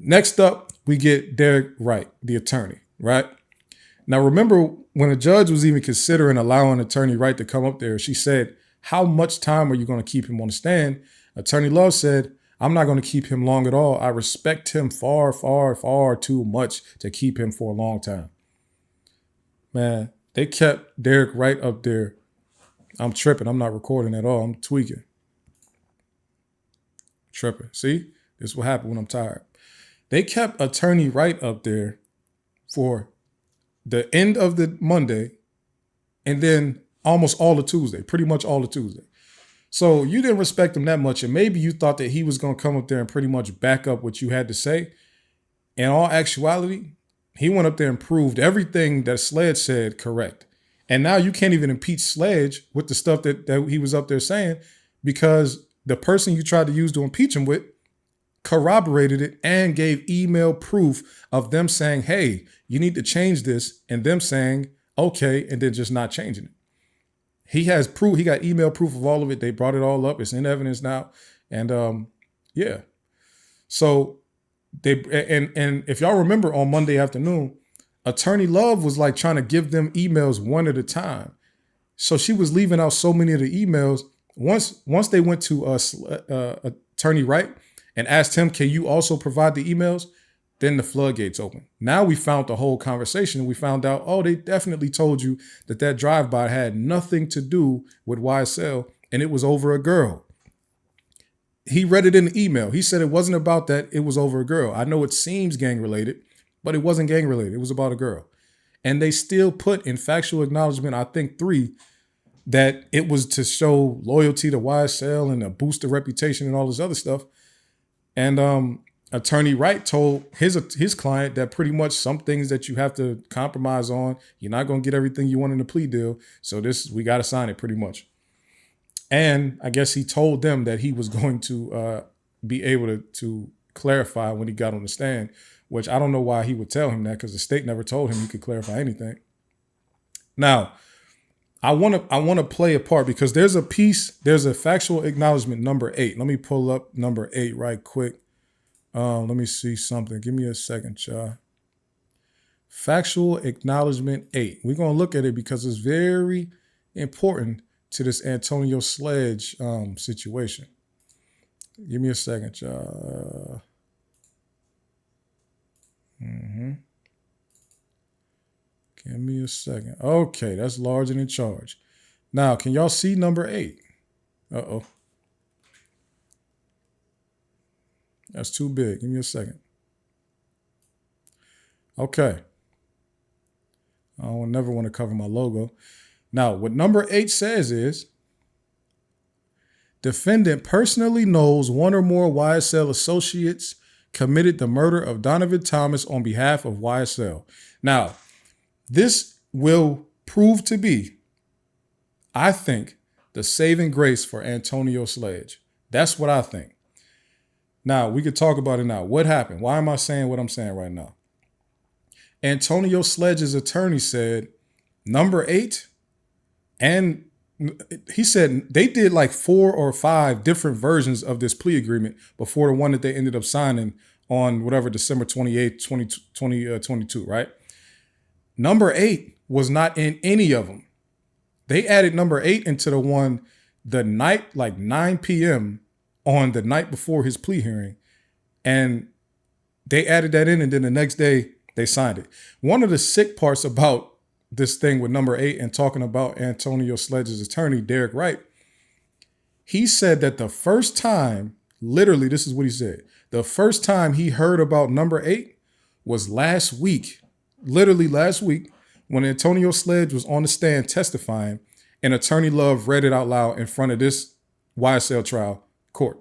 Next up, we get Derek Wright, the attorney, right? Now, remember when a judge was even considering allowing Attorney Wright to come up there, she said, how much time are you going to keep him on the stand? Attorney Love said, I'm not going to keep him long at all. I respect him far, far, far too much to keep him for a long time. Man, they kept Derek Wright up there. I'm tripping. I'm not recording at all. I'm tweaking. Tripping. See? This is what happened when I'm tired. They kept Attorney Wright up there for the end of the Monday and then almost all of Tuesday, pretty much all of Tuesday. So you didn't respect him that much, and maybe you thought that he was going to come up there and pretty much back up what you had to say. In all actuality, he went up there and proved everything that Sledge said correct. And now you can't even impeach Sledge with the stuff that he was up there saying, because the person you tried to use to impeach him with corroborated it and gave email proof of them saying, hey, you need to change this, and them saying, okay, and then just not changing it. He has proof. He got email proof of all of it. They brought it all up. It's in evidence now. And yeah. So and if y'all remember on Monday afternoon, Attorney Love was like trying to give them emails one at a time. So she was leaving out so many of the emails. Once they went to Attorney Wright and asked him, can you also provide the emails? Then the floodgates open. Now we found the whole conversation, and we found out, oh, they definitely told you that drive-by had nothing to do with YSL, and it was over a girl. He read it in the email. He said it wasn't about that. It was over a girl. I know it seems gang-related, but it wasn't gang-related. It was about a girl. And they still put in factual acknowledgement, I think 3, that it was to show loyalty to YSL and to boost the reputation and all this other stuff. And Attorney Wright told his client that pretty much some things that you have to compromise on, you're not going to get everything you want in the plea deal. So we got to sign it pretty much. And I guess he told them that he was going to be able to clarify when he got on the stand, which I don't know why he would tell him that, because the state never told him he could clarify anything. Now, I want to play a part, because there's a factual acknowledgement number 8. Let me pull up number 8 right quick. Let me see something. Give me a second, y'all. Factual acknowledgement 8. We're going to look at it because it's very important to this Antonio Sledge situation. Give me a second, y'all. Give me a second. Okay, that's large and in charge. Now, can y'all see number 8? Uh-oh. That's too big. Give me a second. Okay. I don't never want to cover my logo. Now, what number 8 says is, defendant personally knows one or more YSL associates committed the murder of Donovan Thomas on behalf of YSL. Now, this will prove to be, I think, the saving grace for Antonio Sledge. That's what I think. Now, we could talk about it now. What happened? Why am I saying what I'm saying right now? Antonio Sledge's attorney said number 8, and he said they did like 4 or 5 different versions of this plea agreement before the one that they ended up signing on whatever, December 28th, 2022, right? Number 8 was not in any of them. They added number 8 into the one the night, like 9 p.m., on the night before his plea hearing, and they added that in, and then the next day they signed it. One of the sick parts about this thing with number 8 and talking about Antonio Sledge's attorney, Derek Wright, he said that the first time, literally, this is what he said, the first time he heard about number 8 was last week, literally last week, when Antonio Sledge was on the stand testifying, and Attorney Love read it out loud in front of this YSL trial court.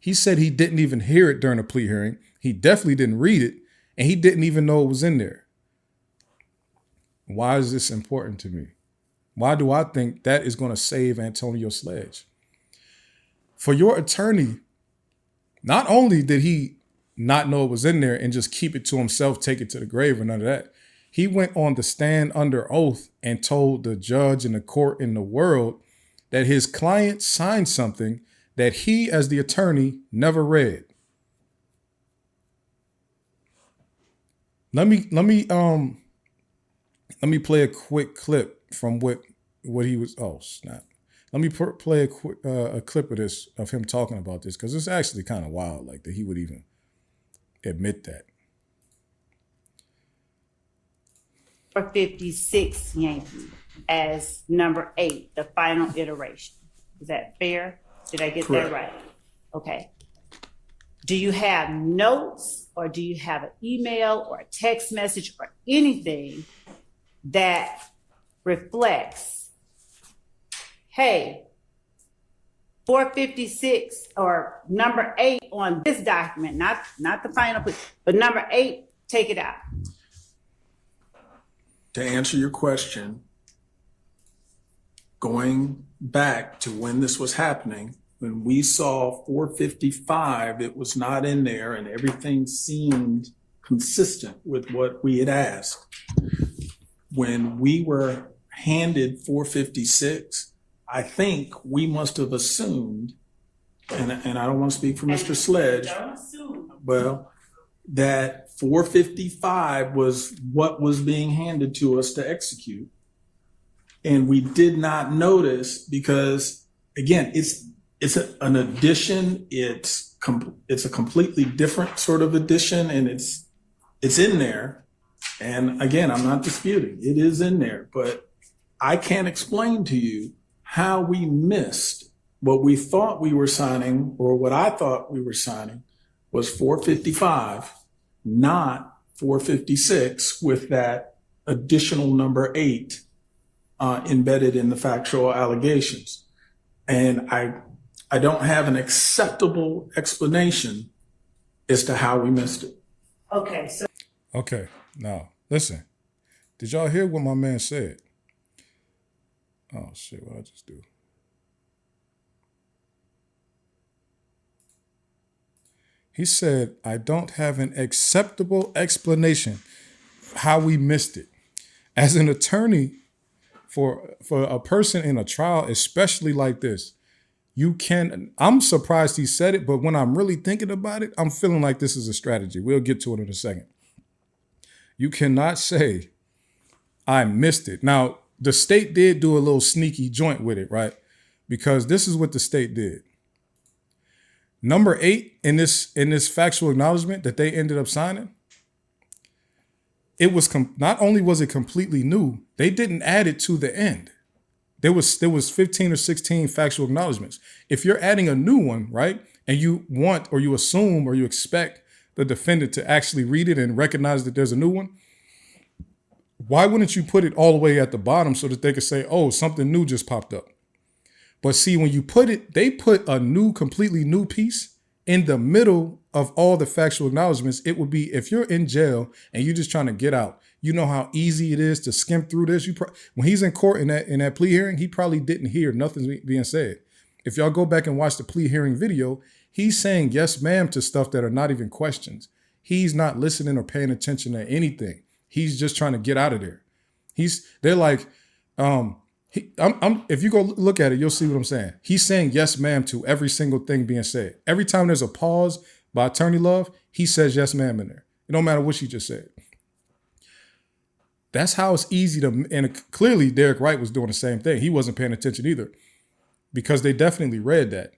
He said he didn't even hear it during the plea hearing. He definitely didn't read it, and he didn't even know it was in there. Why is this important to me? Why do I think that is going to save Antonio Sledge? For your attorney, not only did he not know it was in there and just keep it to himself, take it to the grave, or none of that, he went on the stand under oath and told the judge and the court in the world that his client signed something that he, as the attorney, never read. let me play a quick clip from what he was. Oh snap! Let me play a clip of this of him talking about this because it's actually kind of wild, like that he would even admit that. 456 Yankee as number 8, the final iteration. Is that fair? Did I get Correct. that right? Okay. Do you have notes or do you have an email or a text message or anything that reflects, hey, 456 or number 8 on this document, not the final, but number 8, take it out? To answer your question, going back to when this was happening, when we saw 455, it was not in there and everything seemed consistent with what we had asked. When we were handed 456, I think we must have assumed, and I don't want to speak for Mr. Sledge, well, that 455 was what was being handed to us to execute. And we did not notice because, again, it's an addition. It's a completely different sort of addition, and it's in there. And again, I'm not disputing it is in there, but I can't explain to you how we missed what we thought we were signing, or what I thought we were signing was 455, not 456, with that additional number 8 embedded in the factual allegations. And I don't have an acceptable explanation as to how we missed it. Okay, now listen. Did y'all hear what my man said? Oh shit, what I just do? He said, I don't have an acceptable explanation how we missed it. As an attorney for a person in a trial, especially like this, I'm surprised he said it, but when I'm really thinking about it, I'm feeling like this is a strategy. We'll get to it in a second. You cannot say, I missed it. Now, the state did do a little sneaky joint with it, right? Because this is what the state did. Number 8 in this factual acknowledgement that they ended up signing, it was not only was it completely new, they didn't add it to the end. There was 15 or 16 factual acknowledgments. If you're adding a new one, right, and you want or you assume or you expect the defendant to actually read it and recognize that there's a new one, why wouldn't you put it all the way at the bottom so that they could say, oh, something new just popped up? But see, when you put it, they put a completely new piece in the middle of all the factual acknowledgments. It would be, if you're in jail and you're just trying to get out, you know how easy it is to skim through this. When he's in court in that plea hearing, he probably didn't hear nothing being said. If y'all go back and watch the plea hearing video, he's saying yes, ma'am, to stuff that are not even questions. He's not listening or paying attention to anything. He's just trying to get out of there. They're like, if you go look at it, you'll see what I'm saying. He's saying yes, ma'am, to every single thing being said. Every time there's a pause by Attorney Love, he says yes, ma'am in there. It don't matter what she just said. That's how it's easy to, and clearly Derek Wright was doing the same thing. He wasn't paying attention either, because they definitely read that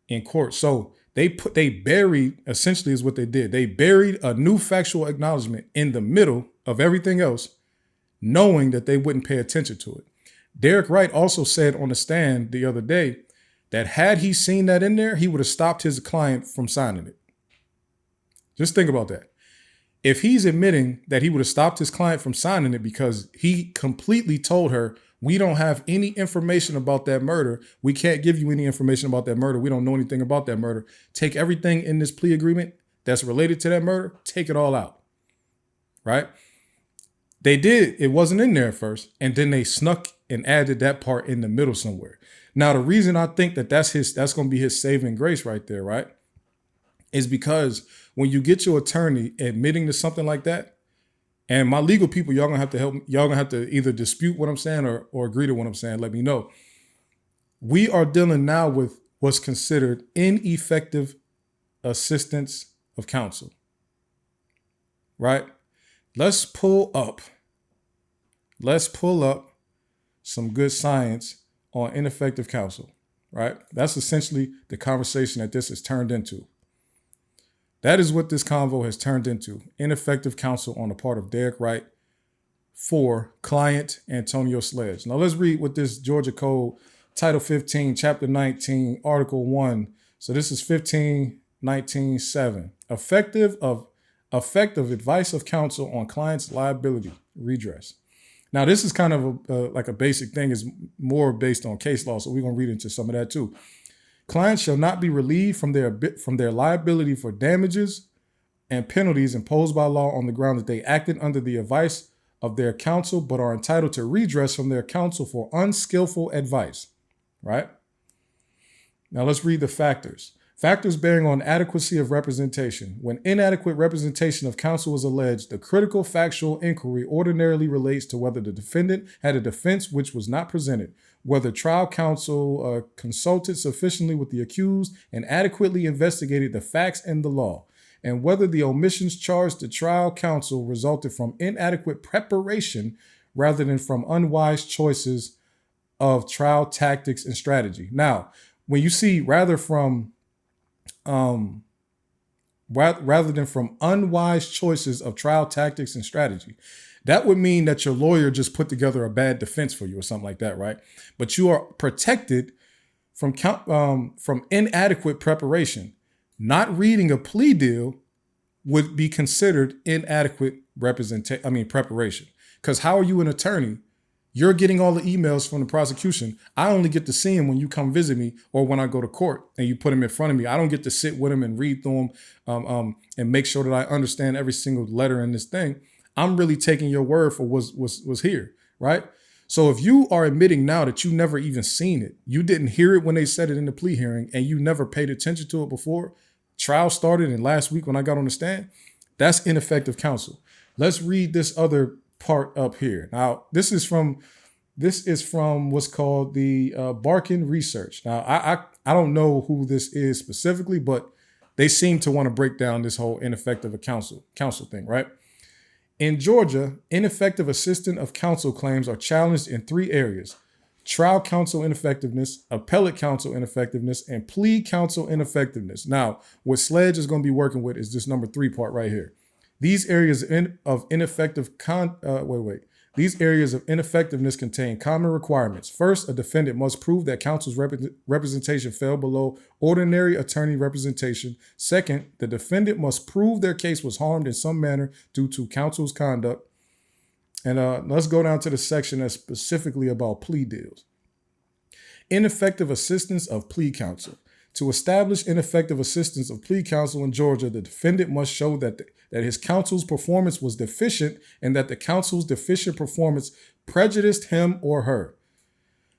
in court. So they buried, essentially is what they did. They buried a new factual acknowledgement in the middle of everything else, knowing that they wouldn't pay attention to it. Derek Wright also said on the stand the other day that had he seen that in there, he would have stopped his client from signing it. Just think about that. If he's admitting that he would have stopped his client from signing it because he completely told her, we don't have any information about that murder. We can't give you any information about that murder. We don't know anything about that murder. Take everything in this plea agreement that's related to that murder, take it all out. Right? They did. It wasn't in there at first. And then they snuck and added that part in the middle somewhere. Now, the reason I think that that's going to be his saving grace right there, right, is because when you get your attorney admitting to something like that, and my legal people, y'all gonna have to help. Y'all gonna have to either dispute what I'm saying or agree to what I'm saying. Let me know. We are dealing now with what's considered ineffective assistance of counsel, right? let's pull up some good science on ineffective counsel, right? That's essentially the conversation that this has turned into. That is what this convo has turned into. Ineffective counsel on the part of Derek Wright for client Antonio Sledge. Now let's read what this Georgia Code, Title 15, Chapter 19, Article 1. So this is 15-19-7. Effective advice of counsel on client's liability redress. Now this is kind of like a basic thing. It's more based on case law, so we're going to read into some of that too. Clients shall not be relieved from their liability for damages and penalties imposed by law on the ground that they acted under the advice of their counsel, but are entitled to redress from their counsel for unskillful advice, right? Now let's read the factors. Factors bearing on adequacy of representation. When inadequate representation of counsel is alleged, the critical factual inquiry ordinarily relates to whether the defendant had a defense which was not presented, whether trial counsel consulted sufficiently with the accused and adequately investigated the facts and the law, and whether the omissions charged to trial counsel resulted from inadequate preparation rather than from unwise choices of trial tactics and strategy. Now, when you see rather than from unwise choices of trial tactics and strategy, that would mean that your lawyer just put together a bad defense for you or something like that, right? But you are protected from inadequate preparation. Not reading a plea deal would be considered inadequate preparation. Because how are you an attorney? You're getting all the emails from the prosecution. I only get to see them when you come visit me or when I go to court and you put them in front of me. I don't get to sit with them and read through them and make sure that I understand every single letter in this thing. I'm really taking your word for was here, right? So if you are admitting now that you never even seen it, you didn't hear it when they said it in the plea hearing, and you never paid attention to it before trial started and last week when I got on the stand, that's ineffective counsel. Let's read this other part up here. Now, this is from what's called the Barkin Research. Now, I don't know who this is specifically, but they seem to want to break down this whole ineffective counsel thing, right? In Georgia, ineffective assistance of counsel claims are challenged in 3 areas: trial counsel ineffectiveness, appellate counsel ineffectiveness, and plea counsel ineffectiveness. Now, what Sledge is going to be working with is this number 3 part right here. These areas of These areas of ineffectiveness contain common requirements. First, a defendant must prove that counsel's representation fell below ordinary attorney representation. Second, the defendant must prove their case was harmed in some manner due to counsel's conduct. And let's go down to the section that's specifically about plea deals. Ineffective assistance of plea counsel. To establish ineffective assistance of plea counsel in Georgia, the defendant must show that his counsel's performance was deficient and that the counsel's deficient performance prejudiced him or her.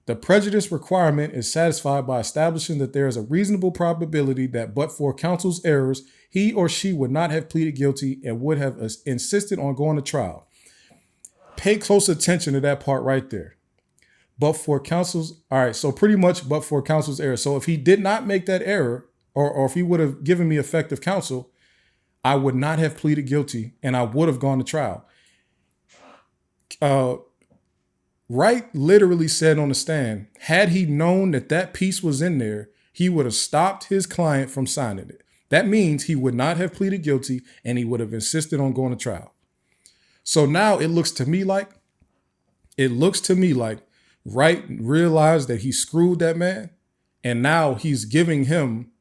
The prejudice requirement is satisfied by establishing that there is a reasonable probability that but for counsel's errors, he or she would not have pleaded guilty and would have insisted on going to trial. Pay close attention to that part right there. But for counsel's, all right, so pretty much but for counsel's error. So if he did not make that error, or if he would have given me effective counsel, I would not have pleaded guilty and I would have gone to trial. Wright literally said on the stand, had he known that that piece was in there, he would have stopped his client from signing it. That means he would not have pleaded guilty and he would have insisted on going to trial. So now it looks to me like Wright realized that he screwed that man, and now he's given him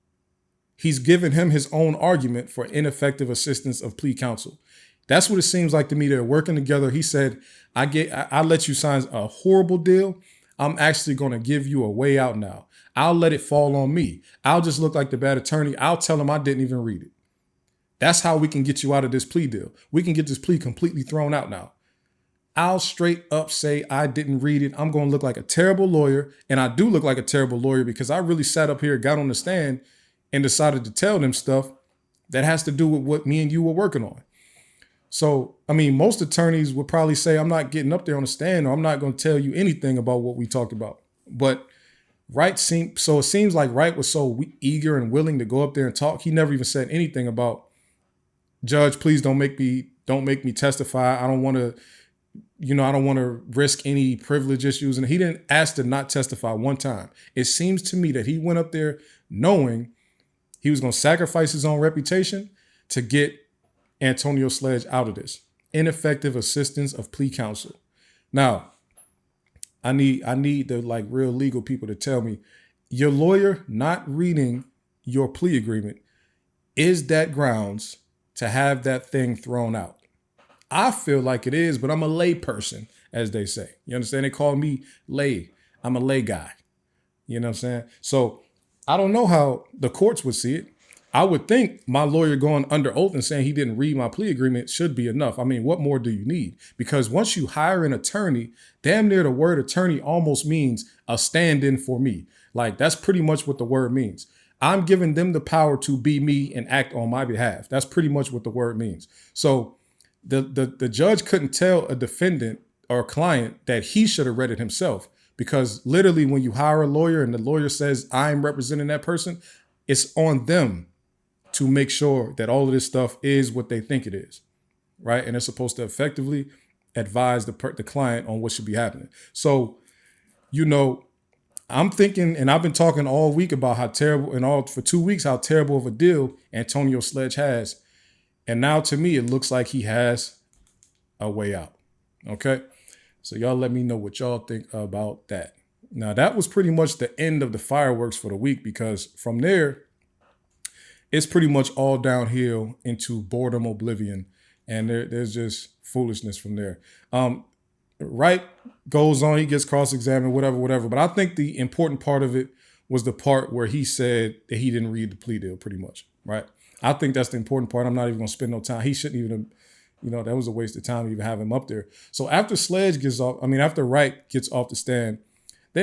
his own argument for ineffective assistance of plea counsel. That's what it seems like to me. They're working together. He said, I let you sign a horrible deal. I'm actually going to give you a way out now. I'll let it fall on me. I'll just look like the bad attorney. I'll tell him I didn't even read it. That's how we can get you out of this plea deal. We can get this plea completely thrown out now. I'll straight up say I didn't read it. I'm going to look like a terrible lawyer. And I do look like a terrible lawyer because I really sat up here, got on the stand and decided to tell them stuff that has to do with what me and you were working on. So, I mean, most attorneys would probably say, I'm not getting up there on the stand or I'm not going to tell you anything about what we talked about. But it seems like Wright was so eager and willing to go up there and talk. He never even said anything about, Judge, please don't make me don't make me testify. I don't want to, I don't want to risk any privilege issues. And he didn't ask to not testify one time. It seems to me that he went up there knowing he was going to sacrifice his own reputation to get Antonio Sledge out of this. Ineffective assistance of plea counsel. Now, I need the like real legal people to tell me, your lawyer not reading your plea agreement, is that grounds to have that thing thrown out? I feel like it is, but I'm a lay person, as they say. You understand? They call me lay. I'm a lay guy. You know what I'm saying? So I don't know how the courts would see it. I would think my lawyer going under oath and saying he didn't read my plea agreement should be enough. I mean, what more do you need? Because once you hire an attorney, damn near the word attorney almost means a stand-in for me. Like, that's pretty much what the word means. I'm giving them the power to be me and act on my behalf. That's pretty much what the word means. So the judge couldn't tell a defendant or a client that he should have read it himself, because literally when you hire a lawyer and the lawyer says, I'm representing that person, it's on them to make sure that all of this stuff is what they think it is, right? And they're supposed to effectively advise the client on what should be happening. So, I'm thinking, and I've been talking all week about how terrible, and for 2 weeks, how terrible of a deal Antonio Sledge has. And now to me, it looks like he has a way out. Okay. So y'all let me know what y'all think about that. Now, that was pretty much the end of the fireworks for the week, because from there, it's pretty much all downhill into boredom, oblivion, and there's just foolishness from there. Wright goes on, he gets cross-examined, whatever. But I think the important part of it was the part where he said that he didn't read the plea deal, pretty much, right? I think that's the important part. I'm not even going to spend no time. He shouldn't even have, that was a waste of time to even have him up there. So after Wright gets off the stand,